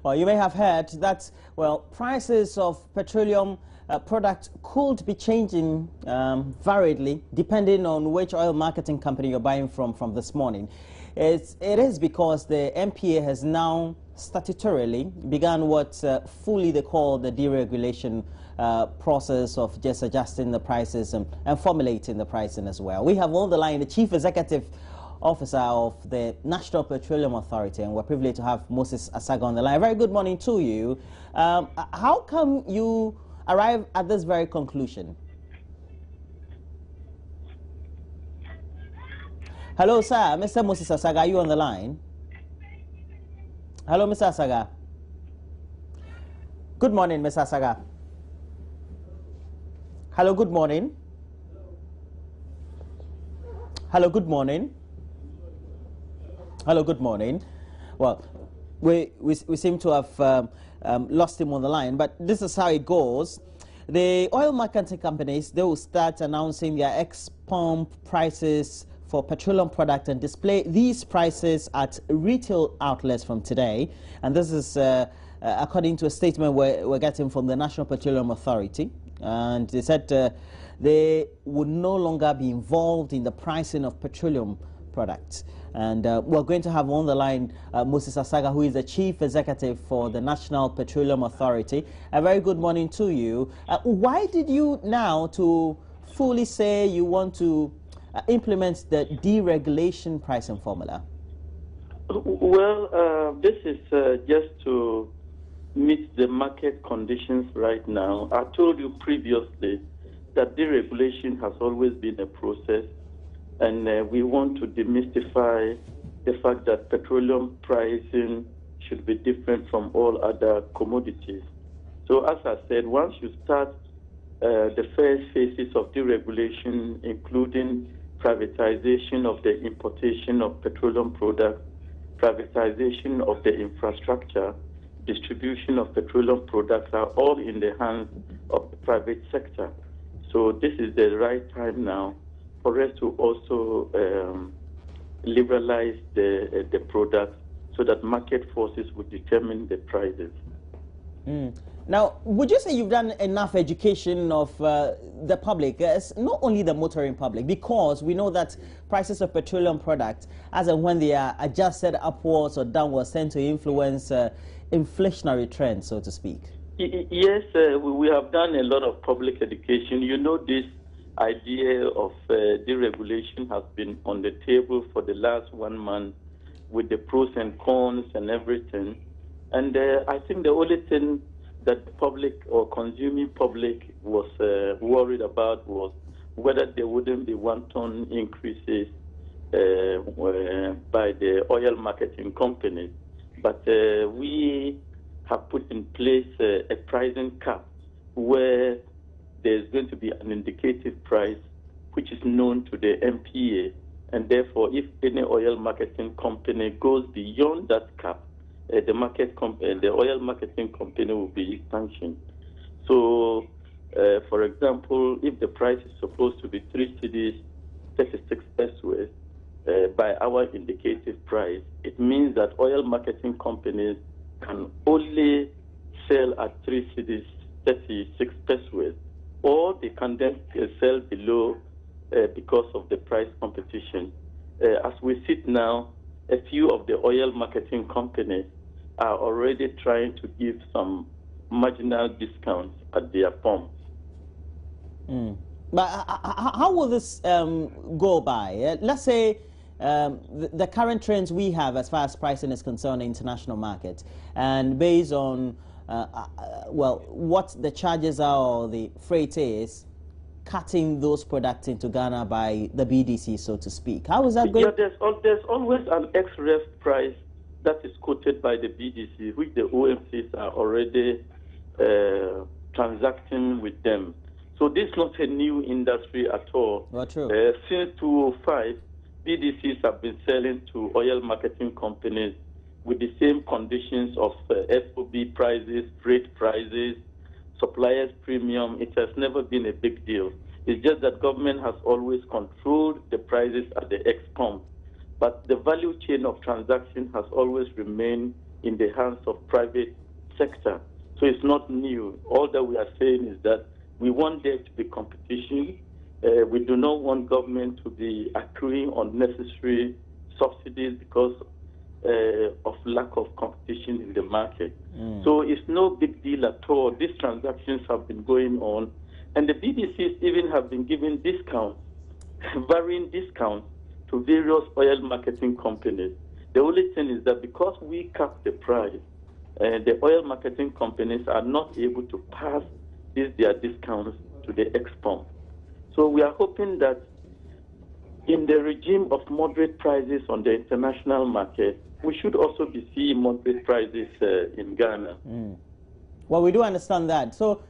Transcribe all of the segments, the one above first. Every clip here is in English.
Well, you may have heard that, well, prices of petroleum products could be changing variedly depending on which oil marketing company you're buying from this morning. It is because the MPA has now statutorily begun what fully they call the deregulation process of just adjusting the prices and formulating the pricing as well. We have on the line the Chief Executive Officer of the National Petroleum Authority, and we're privileged to have Moses Asaga on the line. Very good morning to you. How come you arrive at this very conclusion? Hello, sir. Mr. Moses Asaga, are you on the line? Hello, Mr. Asaga. Good morning, Mr. Asaga. Hello, good morning. Hello, good morning. Hello, good morning. Well, we seem to have lost him on the line, but this is how it goes. The oil marketing companies, they will start announcing their ex-pump prices for petroleum products and display these prices at retail outlets from today. And this is according to a statement we're getting from the National Petroleum Authority. And they said they would no longer be involved in the pricing of petroleum products. And we're going to have on the line Moses Asaga, who is the Chief Executive for the National Petroleum Authority. A very good morning to you. Why did you now to fully say you want to implement the deregulation pricing formula? Well, this is just to meet the market conditions right now. I told you previously that deregulation has always been a process, and we want to demystify the fact that petroleum pricing should be different from all other commodities. So as I said, once you start the first phases of deregulation, including privatization of the importation of petroleum products, privatization of the infrastructure, distribution of petroleum products are all in the hands of the private sector. So this is the right time now for us to also liberalize the products so that market forces would determine the prices. Now, would you say you've done enough education of the public, not only the motoring public, because we know that prices of petroleum products, as and when they are adjusted upwards or downwards, tend to influence inflationary trends, so to speak? Yes, we have done a lot of public education. You know, this idea of deregulation has been on the table for the last 1 month with the pros and cons and everything. And I think the only thing that the public or consuming public was worried about was whether there wouldn't be wanton increases by the oil marketing companies. But we have put in place a pricing cap where there's going to be an indicative price which is known to the MPA, and therefore if any oil marketing company goes beyond that cap, the oil marketing company will be sanctioned. So, for example, if the price is supposed to be 3 cedis 36 pesos by our indicative price, it means that oil marketing companies can only sell at 3 cedis 36 pesos, or they can then sell below because of the price competition. As we sit now, a few of the oil marketing companies are already trying to give some marginal discounts at their pumps. But how will this go by? Let's say the current trends we have as far as pricing is concerned in the international market, and based on well, what the charges are or the freight is, cutting those products into Ghana by the BDC, so to speak. How is that going? Yeah, there's always an ex-ref price that is quoted by the BDC, which the OMCs are already transacting with them. So this is not a new industry at all. Well, true. Since 2005, BDCs have been selling to oil marketing companies with the same conditions of FOB prices, freight prices, suppliers premium. It has never been a big deal. It's just that government has always controlled the prices at the ex-pump. But the value chain of transaction has always remained in the hands of private sector. So it's not new. All that we are saying is that we want there to be competition. We do not want government to be accruing unnecessary subsidies because of lack of competition in the market. So it's no big deal at all. These transactions have been going on, and the BDCs even have been giving discounts, varying discounts to various oil marketing companies. The only thing is that because we cap the price, the oil marketing companies are not able to pass their discounts to the ex-pump. So we are hoping that in the regime of moderate prices on the international market, we should also be seeing moderate prices in Ghana. Well, we do understand that. So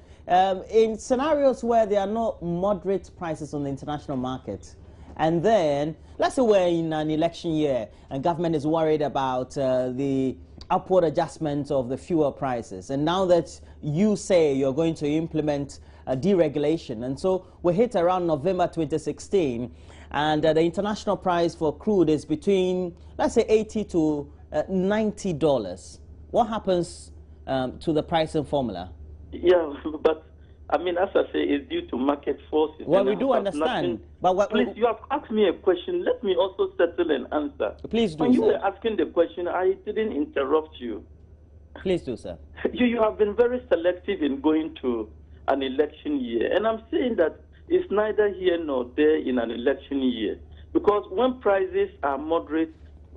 in scenarios where there are no moderate prices on the international market, and then let's say we're in an election year and government is worried about the upward adjustment of the fuel prices, and now that you say you're going to implement deregulation, and so we hit around November 2016, and the international price for crude is between, let's say, $80 to $90. What happens to the pricing formula? Yeah, but I mean, as I say, it's due to market forces. Well, we do understand. But please, you have asked me a question. Let me also settle and answer. Please do, When you sir. were asking the question, I didn't interrupt you. Please do, sir. You have been very selective in going to an election year. And I'm saying that it's neither here nor there in an election year. Because when prices are moderate,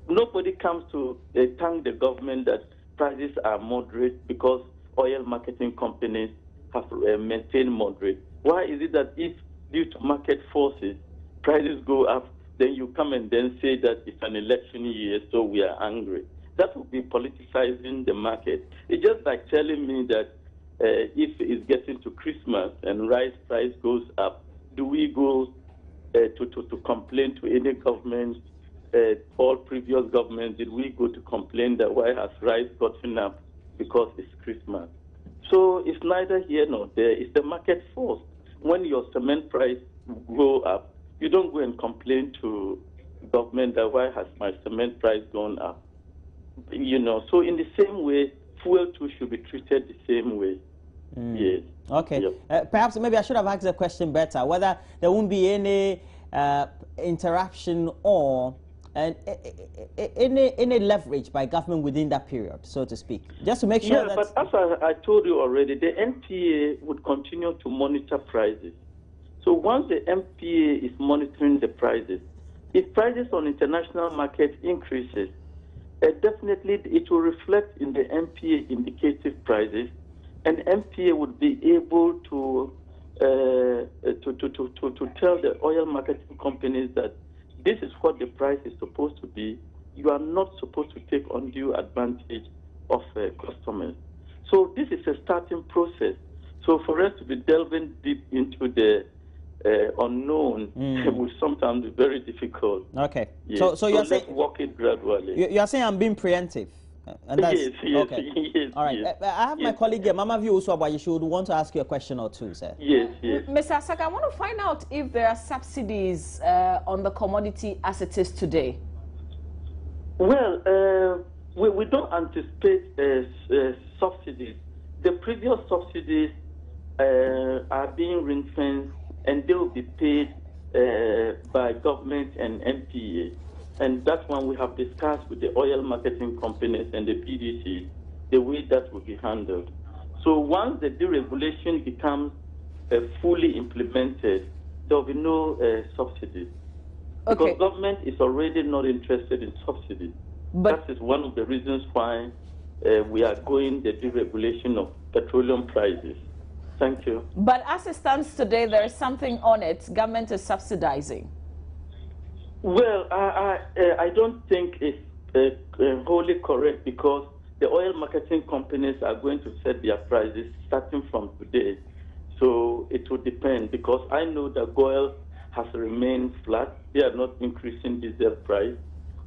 nobody comes to thank the government that prices are moderate because oil marketing companies have maintained moderate. Why is it that if due to market forces prices go up, then you come and then say that it's an election year, so we are angry? That would be politicizing the market. It's just like telling me that if it's getting to Christmas and rice price goes up, do we go to complain to any government? All previous governments, did we go to complain that why has rice gotten up because it's Christmas? So it's neither here nor there. It's the market force. When your cement price go up, you don't go and complain to government that why has my cement price gone up? You know, so in the same way, fuel too should be treated the same way. Yes. Okay. Yep. Perhaps maybe I should have asked the question better, whether there won't be any interruption or any leverage by government within that period, so to speak, just to make sure that... Yeah, but as I told you already, the NPA would continue to monitor prices. So once the NPA is monitoring the prices, if prices on international market increases, definitely it will reflect in the NPA indicative prices, and NPA would be able to tell the oil marketing companies that this is what the price is supposed to be. You are not supposed to take undue advantage of customers. So this is a starting process. So for us to be delving deep into the unknown will sometimes be very difficult. Okay. Yes. So you're let's saying... walk it gradually. You're saying I'm being preemptive? And that's, yes, okay. Yes. All right. Yes. I have my colleague here, Mama View also, but you should want to ask you a question or two, sir. Yes, yes. Mr. Asaka, I want to find out if there are subsidies on the commodity as it is today. Well, we don't anticipate subsidies. The previous subsidies are being ring-fenced, and they will be paid by government and NPA. And that's one we have discussed with the oil marketing companies and the PDCs, the way that will be handled. So once the deregulation becomes fully implemented, there will be no subsidies. Okay. Because government is already not interested in subsidies. But that is one of the reasons why we are going the deregulation of petroleum prices. Thank you. But as it stands today, there is something on it. Government is subsidizing. Well, I don't think it's wholly correct, because the oil marketing companies are going to set their prices starting from today. So it will depend, because I know that oil has remained flat. They are not increasing diesel price.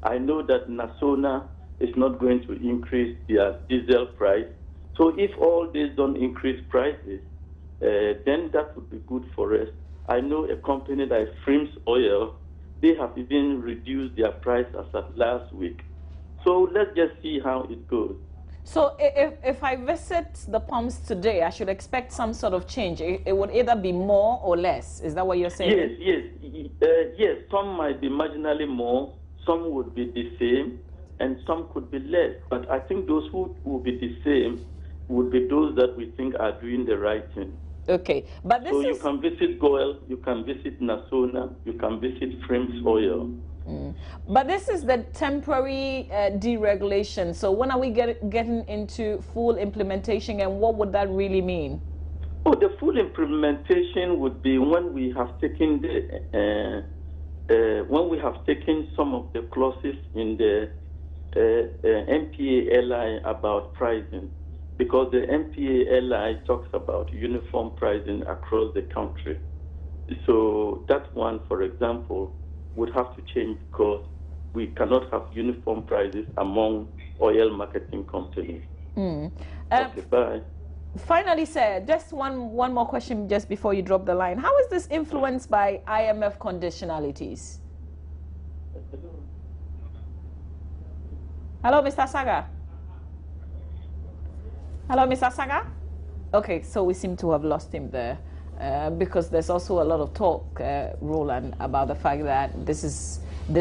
I know that Nasona is not going to increase their diesel price. So if all these don't increase prices, then that would be good for us. I know a company like Frims Oil, they have even reduced their price as of last week. So let's just see how it goes. So if I visit the pumps today, I should expect some sort of change. It would either be more or less. Is that what you're saying? Yes. Some might be marginally more, some would be the same, and some could be less. But I think those who will be the same would be those that we think are doing the right thing. Okay, but this so you can visit Goel, you can visit Nasona, you can visit Frames Oil. But this is the temporary deregulation. So when are we getting into full implementation, and what would that really mean? Oh, the full implementation would be when we have taken some of the clauses in the MPA-LI about pricing, because the MPA-LI talks about uniform pricing across the country. So that one, for example, would have to change because we cannot have uniform prices among oil marketing companies. Okay, bye. Finally, sir, just one more question just before you drop the line. How is this influenced by IMF conditionalities? Hello, Mr. Saga. Hello, Mr. Saga. Okay, so we seem to have lost him there. Because there's also a lot of talk, Roland, about the fact that this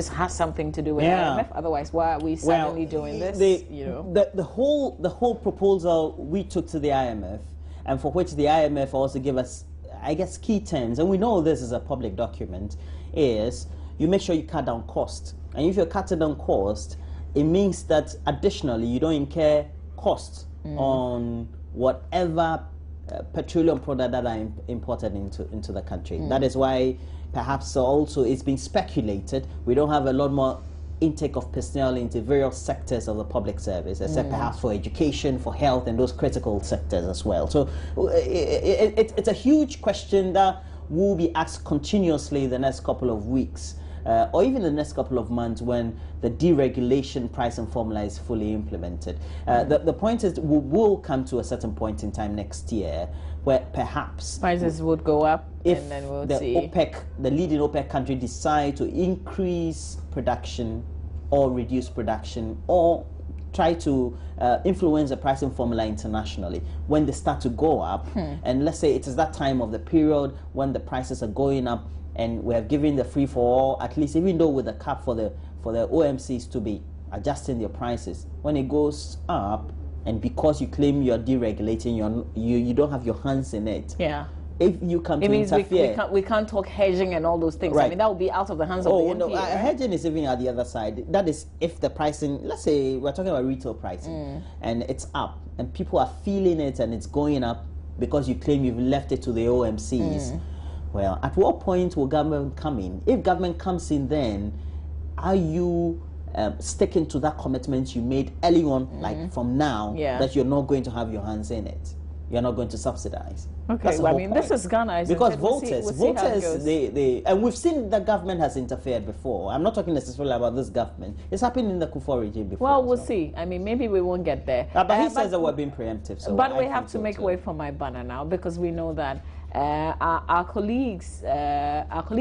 has something to do with IMF. Otherwise, why are we suddenly doing this? The whole proposal we took to the IMF, and for which the IMF also gave us, I guess, key terms, and we know this is a public document, is you make sure you cut down cost. And if you're cutting down cost, it means that additionally you don't incur costs on whatever petroleum product that are imported into the country. That is why perhaps also it's been speculated we don't have a lot more intake of personnel into various sectors of the public service, except perhaps for education, for health, and those critical sectors as well. So it's a huge question that will be asked continuously the next couple of weeks, or even the next couple of months when the deregulation pricing formula is fully implemented. The point is we will come to a certain point in time next year where perhaps prices would go up, if and then we'll the see. the leading OPEC country decide to increase production or reduce production or try to influence the pricing formula internationally. When they start to go up, and let's say it is that time of the period when the prices are going up, and we have given the free for all, at least even though with a cap for the OMCs to be adjusting their prices. When it goes up, and because you claim you're deregulating, you don't have your hands in it. Yeah. If you come to interfere, we can't talk hedging and all those things. Right. I mean, that would be out of the hands of the MPA, right? Hedging is even at the other side. That is if the pricing, let's say we're talking about retail pricing, and it's up, and people are feeling it, and it's going up because you claim you've left it to the OMCs. Well, at what point will government come in? If government comes in, then are you sticking to that commitment you made early on, like from now, that you're not going to have your hands in it? You're not going to subsidize. Okay, well, I mean, this is Ghana, because voters, and we've seen the government has interfered before. I'm not talking necessarily about this government. It's happened in the Kufuor regime before. Well, we'll see. I mean, maybe we won't get there. But he says that we're being preemptive. So but we have to make way for my banner now, because we know that our colleague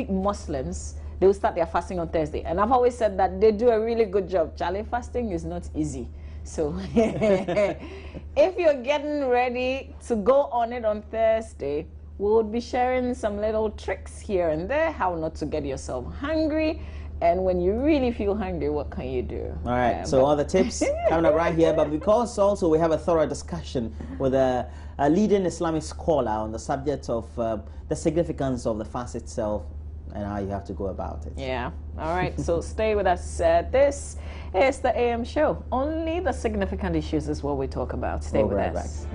Muslims, they will start their fasting on Thursday. And I've always said that they do a really good job. Charlie, fasting is not easy. So if you're getting ready to go on it on Thursday, we'll be sharing some little tricks here and there, how not to get yourself hungry. And when you really feel hungry, what can you do? All right, so all the tips coming up right here. But because also we have a thorough discussion with a leading Islamic scholar on the subject of the significance of the fast itself and how you have to go about it. Yeah. All right. So stay with us. This is the AM show. Only the significant issues is what we talk about. Stay with us.